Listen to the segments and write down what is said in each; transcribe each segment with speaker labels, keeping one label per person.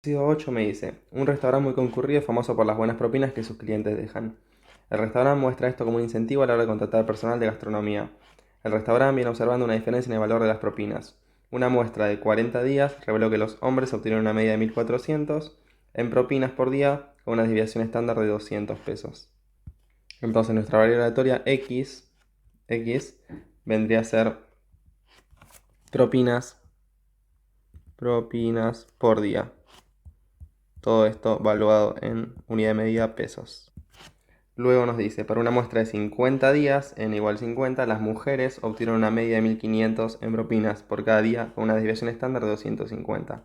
Speaker 1: Ejercicio 8 me dice, un restaurante muy concurrido es famoso por las buenas propinas que sus clientes dejan. El restaurante muestra esto como un incentivo a la hora de contratar personal de gastronomía. El restaurante viene observando una diferencia en el valor de las propinas. Una muestra de 40 días reveló que los hombres obtuvieron una media de 1.400 en propinas por día con una desviación estándar de 200 pesos. Entonces nuestra variable aleatoria X vendría a ser propinas por día. Todo esto valuado en unidad de medida pesos. Luego nos dice, para una muestra de 50 días, n igual 50, las mujeres obtuvieron una media de 1.500 en propinas por cada día con una desviación estándar de 250.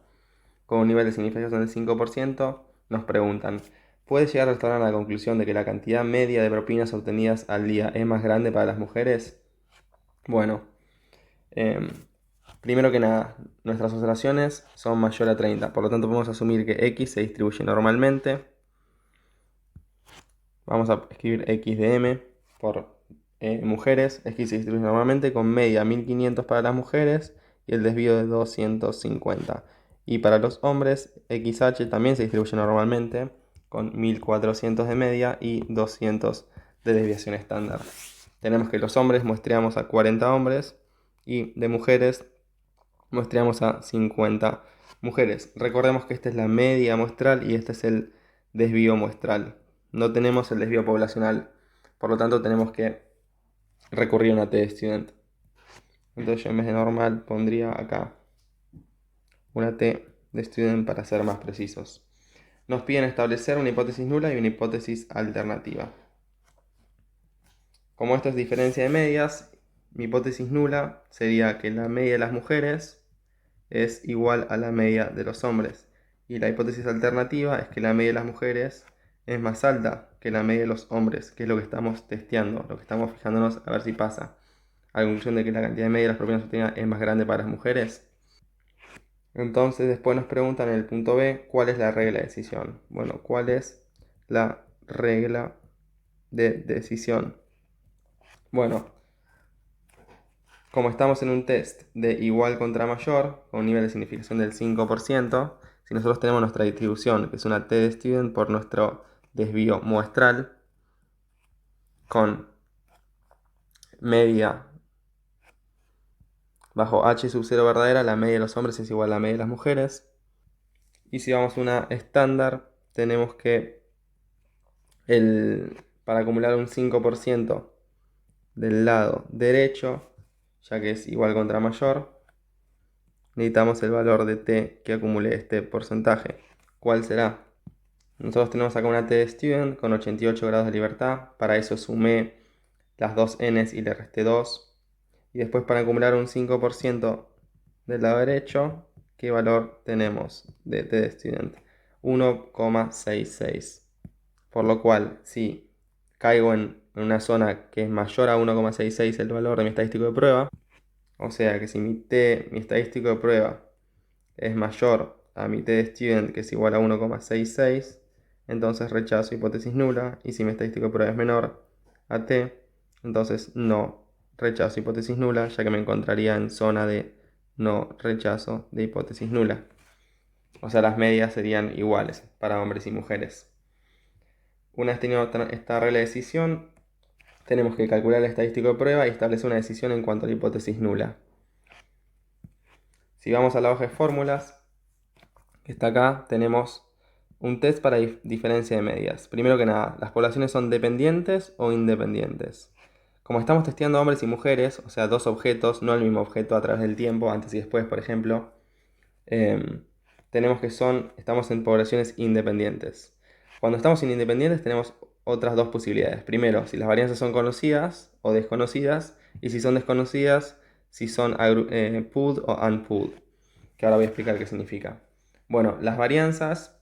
Speaker 1: Con un nivel de significación del 5%, nos preguntan, ¿puede llegar el restaurante a la conclusión de que la cantidad media de propinas obtenidas al día es más grande para las mujeres? Bueno, eh, primero que nada, nuestras oscilaciones son mayor a 30, por lo tanto podemos asumir que X se distribuye normalmente. Vamos a escribir X de M por mujeres. X se distribuye normalmente con media 1.500 para las mujeres y el desvío de 250. Y para los hombres, XH también se distribuye normalmente con 1.400 de media y 200 de desviación estándar. Tenemos que los hombres muestreamos a 40 hombres y de mujeres muestreamos a 50 mujeres. Recordemos que esta es la media muestral y este es el desvío muestral. No tenemos el desvío poblacional, por lo tanto tenemos que recurrir a una T de student. Entonces yo en vez de normal pondría acá una T de student para ser más precisos. Nos piden establecer una hipótesis nula y una hipótesis alternativa. Como esto es diferencia de medias, mi hipótesis nula sería que la media de las mujeres es igual a la media de los hombres. Y la hipótesis alternativa es que la media de las mujeres es más alta que la media de los hombres, que es lo que estamos testeando, lo que estamos fijándonos a ver si pasa. A la conclusión de que la cantidad media de las propinas obtenidas es más grande para las mujeres. Entonces después nos preguntan en el punto B, ¿cuál es la regla de decisión? Bueno, ¿cuál es la regla de decisión? Bueno, como estamos en un test de igual contra mayor, con un nivel de significación del 5%, si nosotros tenemos nuestra distribución, que es una T de student por nuestro desvío muestral, con media bajo H sub 0 verdadera, la media de los hombres es igual a la media de las mujeres. Y si vamos a una estándar, tenemos que para acumular un 5% del lado derecho, ya que es igual contra mayor, necesitamos el valor de t que acumule este porcentaje. ¿Cuál será? Nosotros tenemos acá una t de student con 88 grados de libertad. Para eso sumé las dos n's y le resté 2. Y después para acumular un 5% del lado derecho, ¿qué valor tenemos de t de student? 1,66. Por lo cual, si caigo en una zona que es mayor a 1,66 el valor de mi estadístico de prueba, o sea que si mi estadístico de prueba es mayor a mi t de student, que es igual a 1,66, entonces rechazo hipótesis nula. Y si mi estadístico de prueba es menor a t, entonces no rechazo hipótesis nula, ya que me encontraría en zona de no rechazo de hipótesis nula. O sea, las medias serían iguales para hombres y mujeres. Una vez tenido esta regla de decisión, tenemos que calcular el estadístico de prueba y establecer una decisión en cuanto a la hipótesis nula. Si vamos a la hoja de fórmulas, que está acá, tenemos un test para diferencia de medias. Primero que nada, ¿las poblaciones son dependientes o independientes? Como estamos testeando hombres y mujeres, o sea, dos objetos, no el mismo objeto a través del tiempo, antes y después, por ejemplo, tenemos que estamos en poblaciones independientes. Cuando estamos en independientes tenemos otras dos posibilidades. Primero, si las varianzas son conocidas o desconocidas, y si son desconocidas, si son pooled o unpooled, que ahora voy a explicar qué significa. Bueno, las varianzas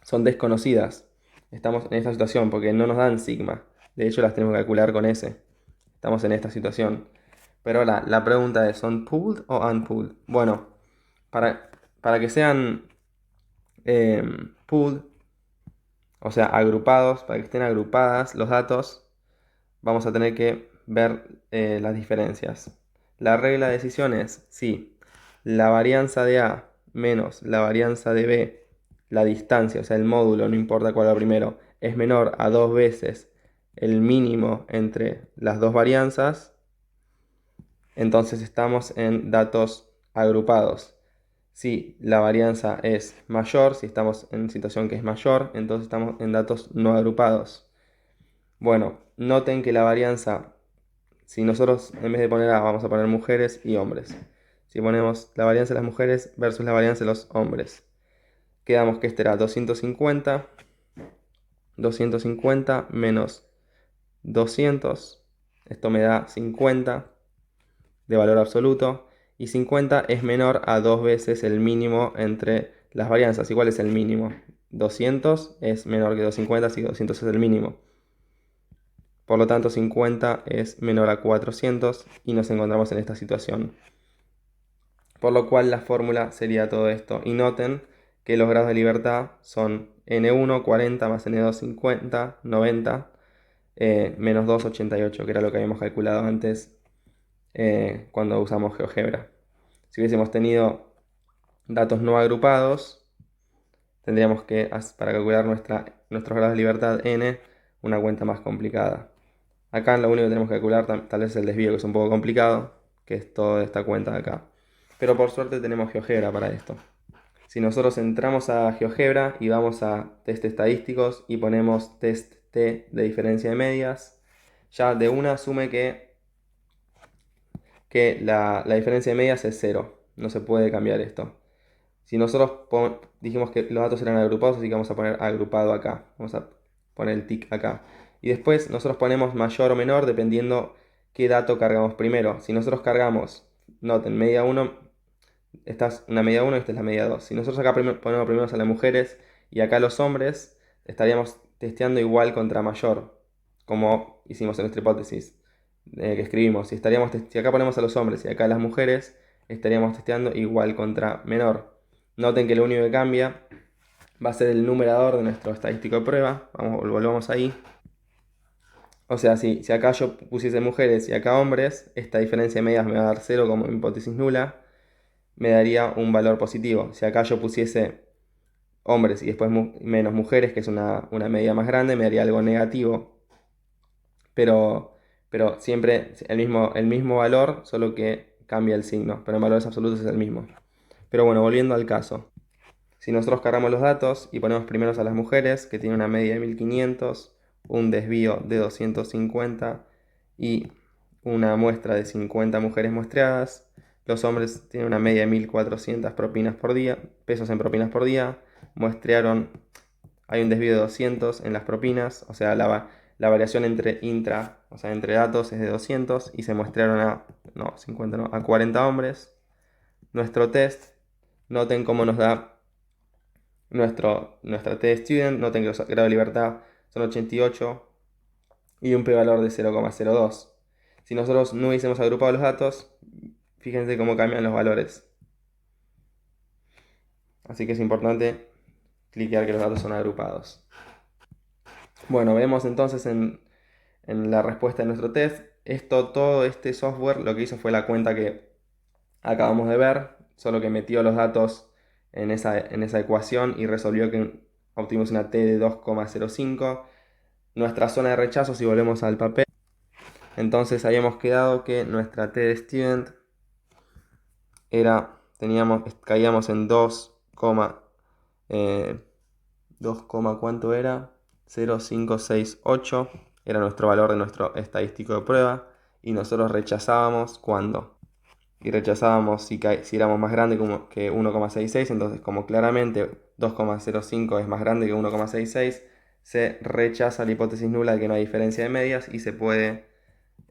Speaker 1: son desconocidas. Estamos en esta situación porque no nos dan sigma. De hecho, las tenemos que calcular con S. Estamos en esta situación. Pero ahora, la pregunta es, ¿son pooled o unpooled? Bueno, para que sean pooled, o sea, agrupados, para que estén agrupadas los datos, vamos a tener que ver las diferencias. La regla de decisión es si la varianza de A menos la varianza de B la distancia, o sea, el módulo, no importa cuál va primero, es menor a 2 veces el mínimo entre las dos varianzas, entonces estamos en datos agrupados. Si la varianza es mayor, si estamos en situación que es mayor, entonces estamos en datos no agrupados. Bueno, noten que la varianza, si nosotros en vez de poner A vamos a poner mujeres y hombres. Si ponemos la varianza de las mujeres versus la varianza de los hombres, quedamos que este era 250 menos 200, esto me da 50 de valor absoluto, y 50 es menor a 2 veces el mínimo entre las varianzas. ¿Y cuál es el mínimo? 200 es menor que 250, así que 200 es el mínimo. Por lo tanto, 50 es menor a 400 y nos encontramos en esta situación. Por lo cual la fórmula sería todo esto. Y noten que los grados de libertad son N1, 40 más N2, 50, 90, menos 2, 88, que era lo que habíamos calculado antes cuando usamos GeoGebra. Si hubiésemos tenido datos no agrupados, tendríamos que, para calcular nuestros grados de libertad n, una cuenta más complicada. Acá lo único que tenemos que calcular tal vez es el desvío, que es un poco complicado, que es toda esta cuenta de acá. Pero por suerte tenemos GeoGebra para esto. Si nosotros entramos a GeoGebra y vamos a test estadísticos y ponemos test T de diferencia de medias, ya de una asume que la diferencia de medias es 0. No se puede cambiar esto. Si nosotros dijimos que los datos eran agrupados, así que vamos a poner agrupado acá. Vamos a poner el tick acá. Y después nosotros ponemos mayor o menor dependiendo qué dato cargamos primero. Si nosotros cargamos, noten, media 1, esta es una media 1 y esta es la media 2. Si nosotros acá ponemos primero a las mujeres y acá a los hombres, estaríamos testeando igual contra mayor, como hicimos en nuestra hipótesis que escribimos. Si acá ponemos a los hombres y acá a las mujeres, estaríamos testeando igual contra menor. Noten que lo único que cambia va a ser el numerador de nuestro estadístico de prueba. Volvamos ahí. O sea, si acá yo pusiese mujeres y acá hombres, esta diferencia de medias me va a dar 0 como hipótesis nula, me daría un valor positivo. Si acá yo pusiese hombres y después menos mujeres, que es una medida más grande, me daría algo negativo. Pero siempre el mismo valor, solo que cambia el signo. Pero en valores absolutos es el mismo. Pero bueno, volviendo al caso. Si nosotros cargamos los datos y ponemos primeros a las mujeres, que tienen una media de 1500, un desvío de 250 y una muestra de 50 mujeres muestreadas, los hombres tienen una media de 1400 propinas por día, pesos en propinas por día, muestrearon, hay un desvío de 200 en las propinas, o sea, la variación entre entre datos es de 200 y se muestrearon a 40 hombres. Nuestro test, noten cómo nos da nuestra T-Student, noten que los grados de libertad son 88 y un p-valor de 0,02. Si nosotros no hubiésemos agrupado los datos, fíjense cómo cambian los valores. Así que es importante cliquear que los datos son agrupados. Bueno, vemos entonces en la respuesta de nuestro test. Todo este software lo que hizo fue la cuenta que acabamos de ver, solo que metió los datos en esa ecuación y resolvió que obtuvimos una T de 2,05. Nuestra zona de rechazo, si volvemos al papel, entonces habíamos quedado que nuestra T de student caíamos en 2, ¿cuánto era? 0,568 era nuestro valor de nuestro estadístico de prueba, y nosotros rechazábamos cuando. Y rechazábamos si éramos más grande que 1,66, entonces como claramente 2,05 es más grande que 1,66, se rechaza la hipótesis nula de que no hay diferencia de medias y se puede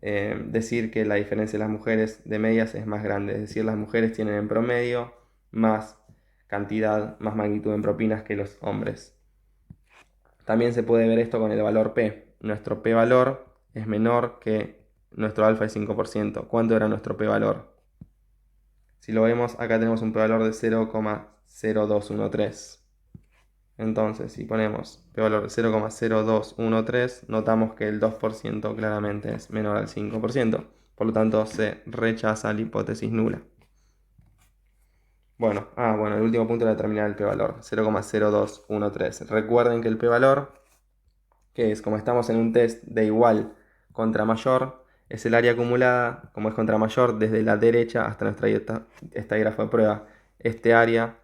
Speaker 1: decir que la diferencia de las mujeres de medias es más grande. Es decir, las mujeres tienen en promedio más cantidad, más magnitud en propinas que los hombres. También se puede ver esto con el valor P. Nuestro P-valor es menor que nuestro alfa de 5%. ¿Cuánto era nuestro P-valor? Si lo vemos, acá tenemos un p-valor de 0,0213. Entonces, si ponemos p-valor de 0,0213, notamos que el 2% claramente es menor al 5%. Por lo tanto, se rechaza la hipótesis nula. Bueno, el último punto era determinar el p-valor, 0,0213. Recuerden que el p-valor, que es como estamos en un test de igual contra mayor, es el área acumulada, como es contra mayor, desde la derecha hasta nuestra estadígrafo de prueba. Este área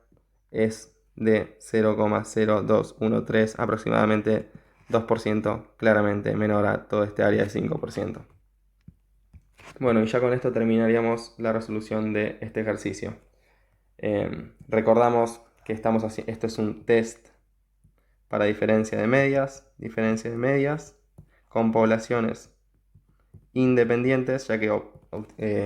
Speaker 1: es de 0,0213, aproximadamente 2%, claramente menor a todo este área de 5%. Bueno, y ya con esto terminaríamos la resolución de este ejercicio. Recordamos que esto es un test para diferencia de medias, con poblaciones independientes, ya que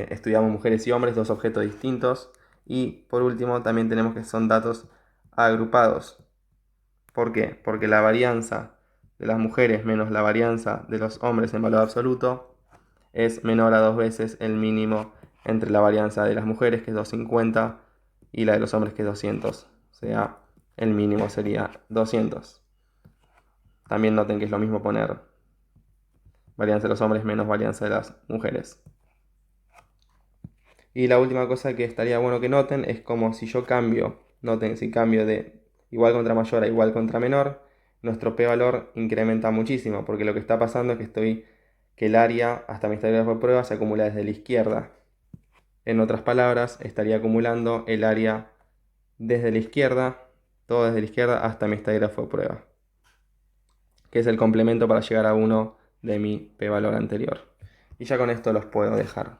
Speaker 1: estudiamos mujeres y hombres, dos objetos distintos. Y por último, también tenemos que son datos agrupados. ¿Por qué? Porque la varianza de las mujeres menos la varianza de los hombres en valor absoluto es menor a 2 veces el mínimo entre la varianza de las mujeres, que es 250, y la de los hombres, que es 200. O sea, el mínimo sería 200. También noten que es lo mismo poner varianza de los hombres menos varianza de las mujeres. Y la última cosa que estaría bueno que noten es como si yo noten, si cambio de igual contra mayor a igual contra menor, nuestro p-valor incrementa muchísimo, porque lo que está pasando es que el área hasta mi estadígrafo de prueba se acumula desde la izquierda. En otras palabras, estaría acumulando el área desde la izquierda, todo desde la izquierda hasta mi estadígrafo de prueba, que es el complemento para llegar a 1 de mi p-valor anterior. Y ya con esto los puedo dejar.